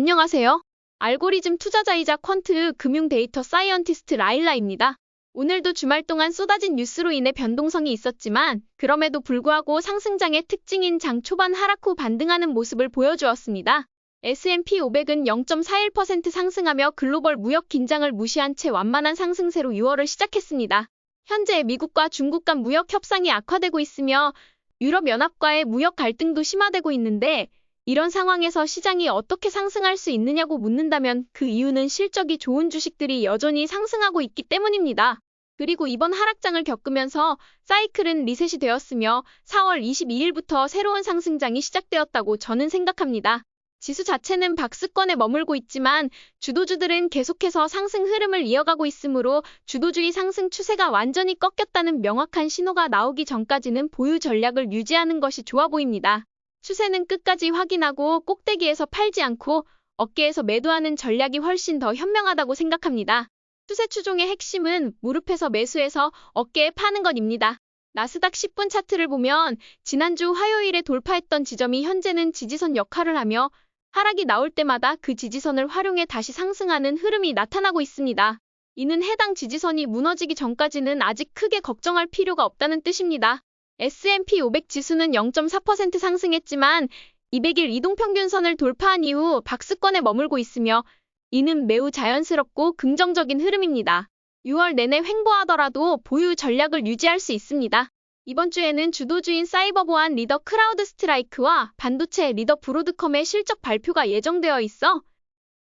안녕하세요. 알고리즘 투자자이자 퀀트 금융 데이터 사이언티스트 라일라입니다. 오늘도 주말 동안 쏟아진 뉴스로 인해 변동성이 있었지만 그럼에도 불구하고 상승장의 특징인 장 초반 하락 후 반등하는 모습을 보여주었습니다. S&P 500은 0.41% 상승하며 글로벌 무역 긴장을 무시한 채 완만한 상승세로 6월을 시작했습니다. 현재 미국과 중국 간 무역 협상이 악화되고 있으며 유럽연합과의 무역 갈등도 심화되고 있는데 이런 상황에서 시장이 어떻게 상승할 수 있느냐고 묻는다면 그 이유는 실적이 좋은 주식들이 여전히 상승하고 있기 때문입니다. 그리고 이번 하락장을 겪으면서 사이클은 리셋이 되었으며 4월 22일부터 새로운 상승장이 시작되었다고 저는 생각합니다. 지수 자체는 박스권에 머물고 있지만 주도주들은 계속해서 상승 흐름을 이어가고 있으므로 주도주의 상승 추세가 완전히 꺾였다는 명확한 신호가 나오기 전까지는 보유 전략을 유지하는 것이 좋아 보입니다. 추세는 끝까지 확인하고 꼭대기에서 팔지 않고 어깨에서 매도하는 전략이 훨씬 더 현명하다고 생각합니다. 추세 추종의 핵심은 무릎에서 매수해서 어깨에 파는 것입니다. 나스닥 10분 차트를 보면 지난주 화요일에 돌파했던 지점이 현재는 지지선 역할을 하며 하락이 나올 때마다 그 지지선을 활용해 다시 상승하는 흐름이 나타나고 있습니다. 이는 해당 지지선이 무너지기 전까지는 아직 크게 걱정할 필요가 없다는 뜻입니다. S&P 500 지수는 0.4% 상승했지만 200일 이동평균선을 돌파한 이후 박스권에 머물고 있으며 이는 매우 자연스럽고 긍정적인 흐름입니다. 6월 내내 횡보하더라도 보유 전략을 유지할 수 있습니다. 이번 주에는 주도주인 사이버보안 리더 크라우드스트라이크와 반도체 리더 브로드컴의 실적 발표가 예정되어 있어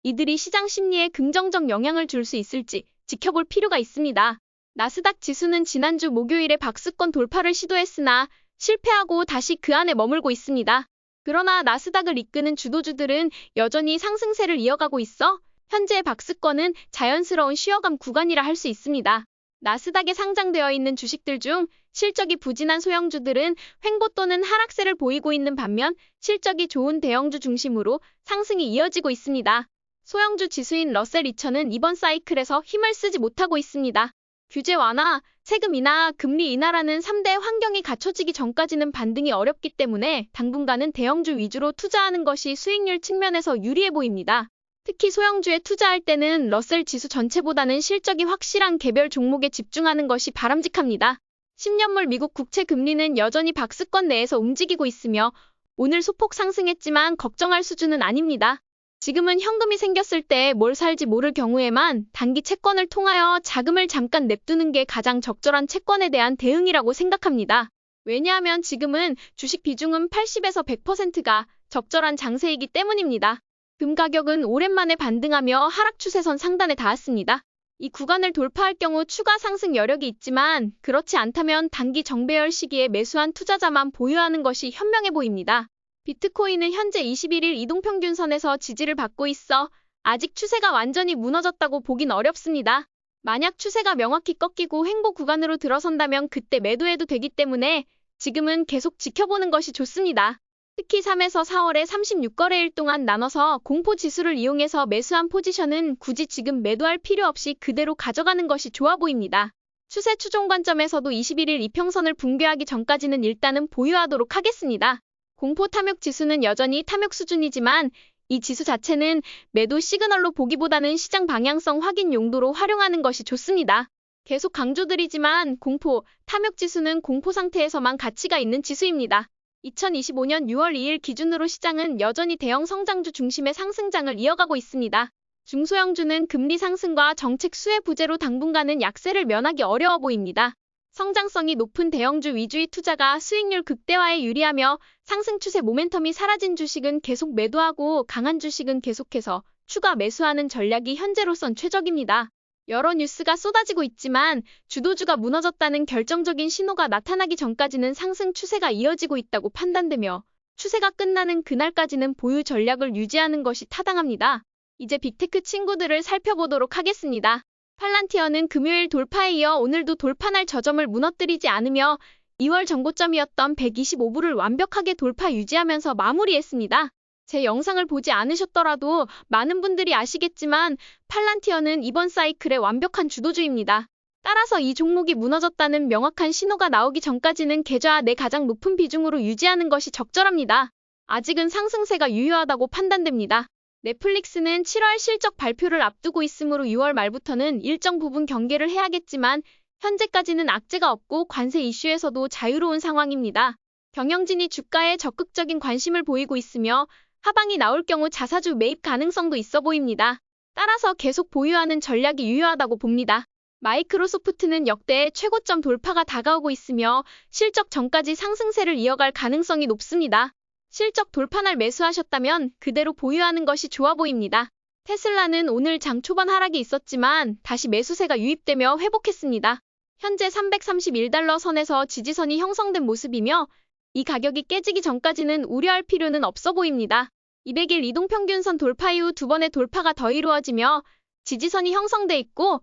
이들이 시장 심리에 긍정적 영향을 줄 수 있을지 지켜볼 필요가 있습니다. 나스닥 지수는 지난주 목요일에 박스권 돌파를 시도했으나 실패하고 다시 그 안에 머물고 있습니다. 그러나 나스닥을 이끄는 주도주들은 여전히 상승세를 이어가고 있어 현재 박스권은 자연스러운 쉬어감 구간이라 할 수 있습니다. 나스닥에 상장되어 있는 주식들 중 실적이 부진한 소형주들은 횡보 또는 하락세를 보이고 있는 반면 실적이 좋은 대형주 중심으로 상승이 이어지고 있습니다. 소형주 지수인 러셀 2000은 이번 사이클에서 힘을 쓰지 못하고 있습니다. 규제 완화, 세금 인하, 금리 인하라는 3대 환경이 갖춰지기 전까지는 반등이 어렵기 때문에 당분간은 대형주 위주로 투자하는 것이 수익률 측면에서 유리해 보입니다. 특히 소형주에 투자할 때는 러셀 지수 전체보다는 실적이 확실한 개별 종목에 집중하는 것이 바람직합니다. 10년물 미국 국채 금리는 여전히 박스권 내에서 움직이고 있으며 오늘 소폭 상승했지만 걱정할 수준은 아닙니다. 지금은 현금이 생겼을 때 뭘 살지 모를 경우에만 단기 채권을 통하여 자금을 잠깐 냅두는 게 가장 적절한 채권에 대한 대응이라고 생각합니다. 왜냐하면 지금은 주식 비중은 80에서 100%가 적절한 장세이기 때문입니다. 금 가격은 오랜만에 반등하며 하락 추세선 상단에 닿았습니다. 이 구간을 돌파할 경우 추가 상승 여력이 있지만 그렇지 않다면 단기 정배열 시기에 매수한 투자자만 보유하는 것이 현명해 보입니다. 비트코인은 현재 21일 이동평균선에서 지지를 받고 있어 아직 추세가 완전히 무너졌다고 보긴 어렵습니다. 만약 추세가 명확히 꺾이고 횡보 구간으로 들어선다면 그때 매도해도 되기 때문에 지금은 계속 지켜보는 것이 좋습니다. 특히 3에서 4월에 36거래일 동안 나눠서 공포지수를 이용해서 매수한 포지션은 굳이 지금 매도할 필요 없이 그대로 가져가는 것이 좋아 보입니다. 추세 추종 관점에서도 21일 이평선을 붕괴하기 전까지는 일단은 보유하도록 하겠습니다. 공포 탐욕 지수는 여전히 탐욕 수준이지만 이 지수 자체는 매도 시그널로 보기보다는 시장 방향성 확인 용도로 활용하는 것이 좋습니다. 계속 강조드리지만 공포, 탐욕 지수는 공포 상태에서만 가치가 있는 지수입니다. 2025년 6월 2일 기준으로 시장은 여전히 대형 성장주 중심의 상승장을 이어가고 있습니다. 중소형주는 금리 상승과 정책 수혜 부재로 당분간은 약세를 면하기 어려워 보입니다. 성장성이 높은 대형주 위주의 투자가 수익률 극대화에 유리하며 상승 추세 모멘텀이 사라진 주식은 계속 매도하고 강한 주식은 계속해서 추가 매수하는 전략이 현재로선 최적입니다. 여러 뉴스가 쏟아지고 있지만 주도주가 무너졌다는 결정적인 신호가 나타나기 전까지는 상승 추세가 이어지고 있다고 판단되며 추세가 끝나는 그날까지는 보유 전략을 유지하는 것이 타당합니다. 이제 빅테크 친구들을 살펴보도록 하겠습니다. 팔란티어는 금요일 돌파에 이어 오늘도 돌파날 저점을 무너뜨리지 않으며 2월 전고점이었던 125불을 완벽하게 돌파 유지하면서 마무리했습니다. 제 영상을 보지 않으셨더라도 많은 분들이 아시겠지만 팔란티어는 이번 사이클의 완벽한 주도주입니다. 따라서 이 종목이 무너졌다는 명확한 신호가 나오기 전까지는 계좌 내 가장 높은 비중으로 유지하는 것이 적절합니다. 아직은 상승세가 유효하다고 판단됩니다. 넷플릭스는 7월 실적 발표를 앞두고 있으므로 6월 말부터는 일정 부분 경계를 해야겠지만 현재까지는 악재가 없고 관세 이슈에서도 자유로운 상황입니다. 경영진이 주가에 적극적인 관심을 보이고 있으며 하방이 나올 경우 자사주 매입 가능성도 있어 보입니다. 따라서 계속 보유하는 전략이 유효하다고 봅니다. 마이크로소프트는 역대 최고점 돌파가 다가오고 있으며 실적 전까지 상승세를 이어갈 가능성이 높습니다. 실적 돌파날 매수하셨다면 그대로 보유하는 것이 좋아 보입니다. 테슬라는 오늘 장 초반 하락이 있었지만 다시 매수세가 유입되며 회복했습니다. 현재 331달러 선에서 지지선이 형성된 모습이며 이 가격이 깨지기 전까지는 우려할 필요는 없어 보입니다. 200일 이동평균선 돌파 이후 두 번의 돌파가 더 이루어지며 지지선이 형성돼 있고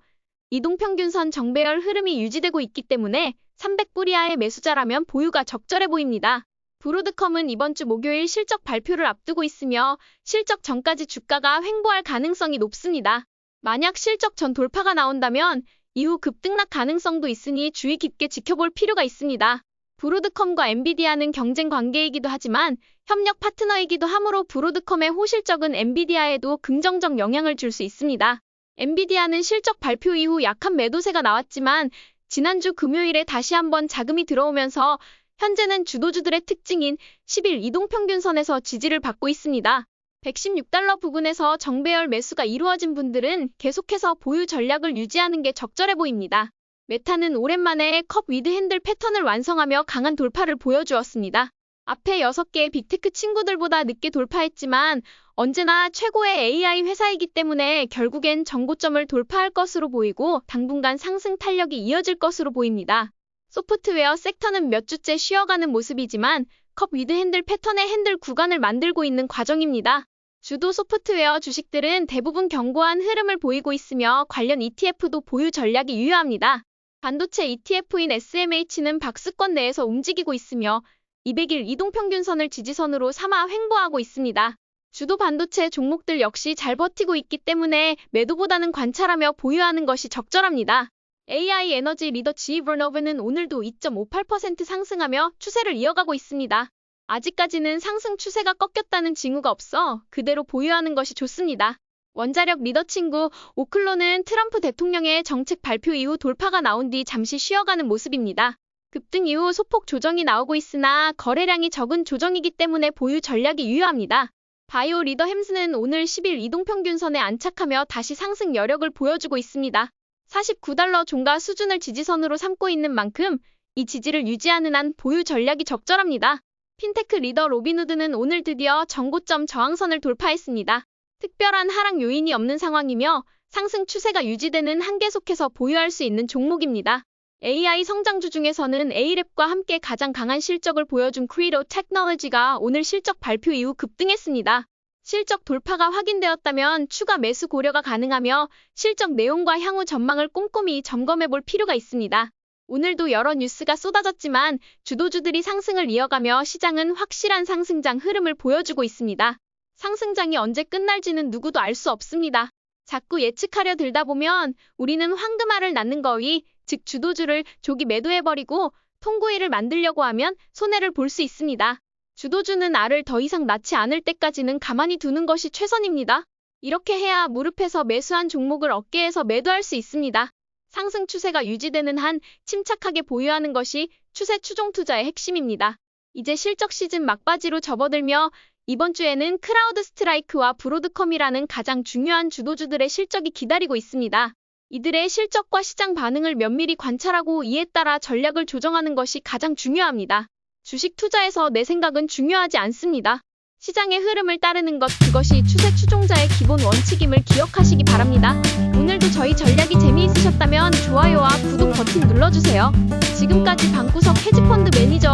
이동평균선 정배열 흐름이 유지되고 있기 때문에 300불 이하의 매수자라면 보유가 적절해 보입니다. 브로드컴은 이번 주 목요일 실적 발표를 앞두고 있으며 실적 전까지 주가가 횡보할 가능성이 높습니다. 만약 실적 전 돌파가 나온다면 이후 급등락 가능성도 있으니 주의 깊게 지켜볼 필요가 있습니다. 브로드컴과 엔비디아는 경쟁 관계이기도 하지만 협력 파트너이기도 하므로 브로드컴의 호실적은 엔비디아에도 긍정적 영향을 줄 수 있습니다. 엔비디아는 실적 발표 이후 약한 매도세가 나왔지만 지난주 금요일에 다시 한번 자금이 들어오면서 현재는 주도주들의 특징인 10일 이동평균선에서 지지를 받고 있습니다. 116달러 부근에서 정배열 매수가 이루어진 분들은 계속해서 보유 전략을 유지하는 게 적절해 보입니다. 메타는 오랜만에 컵 위드 핸들 패턴을 완성하며 강한 돌파를 보여주었습니다. 앞에 6개의 빅테크 친구들보다 늦게 돌파했지만 언제나 최고의 AI 회사이기 때문에 결국엔 정고점을 돌파할 것으로 보이고 당분간 상승 탄력이 이어질 것으로 보입니다. 소프트웨어 섹터는 몇 주째 쉬어가는 모습이지만 컵 위드 핸들 패턴의 핸들 구간을 만들고 있는 과정입니다. 주도 소프트웨어 주식들은 대부분 견고한 흐름을 보이고 있으며 관련 ETF도 보유 전략이 유효합니다. 반도체 ETF인 SMH는 박스권 내에서 움직이고 있으며 200일 이동평균선을 지지선으로 삼아 횡보하고 있습니다. 주도 반도체 종목들 역시 잘 버티고 있기 때문에 매도보다는 관찰하며 보유하는 것이 적절합니다. AI 에너지 리더 GE Vernova는 오늘도 2.58% 상승하며 추세를 이어가고 있습니다. 아직까지는 상승 추세가 꺾였다는 징후가 없어 그대로 보유하는 것이 좋습니다. 원자력 리더 친구 오클로는 트럼프 대통령의 정책 발표 이후 돌파가 나온 뒤 잠시 쉬어가는 모습입니다. 급등 이후 소폭 조정이 나오고 있으나 거래량이 적은 조정이기 때문에 보유 전략이 유효합니다. 바이오 리더 햄스는 오늘 10일 이동평균선에 안착하며 다시 상승 여력을 보여주고 있습니다. 49달러 종가 수준을 지지선으로 삼고 있는 만큼 이 지지를 유지하는 한 보유 전략이 적절합니다. 핀테크 리더 로빈후드는 오늘 드디어 정고점 저항선을 돌파했습니다. 특별한 하락 요인이 없는 상황이며 상승 추세가 유지되는 한 계속해서 보유할 수 있는 종목입니다. AI 성장주 중에서는 A랩과 함께 가장 강한 실적을 보여준 크리로 테크놀로지가 오늘 실적 발표 이후 급등했습니다. 실적 돌파가 확인되었다면 추가 매수 고려가 가능하며 실적 내용과 향후 전망을 꼼꼼히 점검해볼 필요가 있습니다. 오늘도 여러 뉴스가 쏟아졌지만 주도주들이 상승을 이어가며 시장은 확실한 상승장 흐름을 보여주고 있습니다. 상승장이 언제 끝날지는 누구도 알 수 없습니다. 자꾸 예측하려 들다 보면 우리는 황금알을 낳는 거위, 즉 주도주를 조기 매도해버리고 통구이를 만들려고 하면 손해를 볼 수 있습니다. 주도주는 알을 더 이상 낳지 않을 때까지는 가만히 두는 것이 최선입니다. 이렇게 해야 무릎에서 매수한 종목을 어깨에서 매도할 수 있습니다. 상승 추세가 유지되는 한 침착하게 보유하는 것이 추세 추종 투자의 핵심입니다. 이제 실적 시즌 막바지로 접어들며 이번 주에는 크라우드 스트라이크와 브로드컴이라는 가장 중요한 주도주들의 실적이 기다리고 있습니다. 이들의 실적과 시장 반응을 면밀히 관찰하고 이에 따라 전략을 조정하는 것이 가장 중요합니다. 주식 투자에서 내 생각은 중요하지 않습니다. 시장의 흐름을 따르는 것, 그것이 추세 추종자의 기본 원칙임을 기억하시기 바랍니다. 오늘도 저희 전략이 재미있으셨다면 좋아요와 구독 버튼 눌러주세요. 지금까지 방구석 헤지펀드 매니저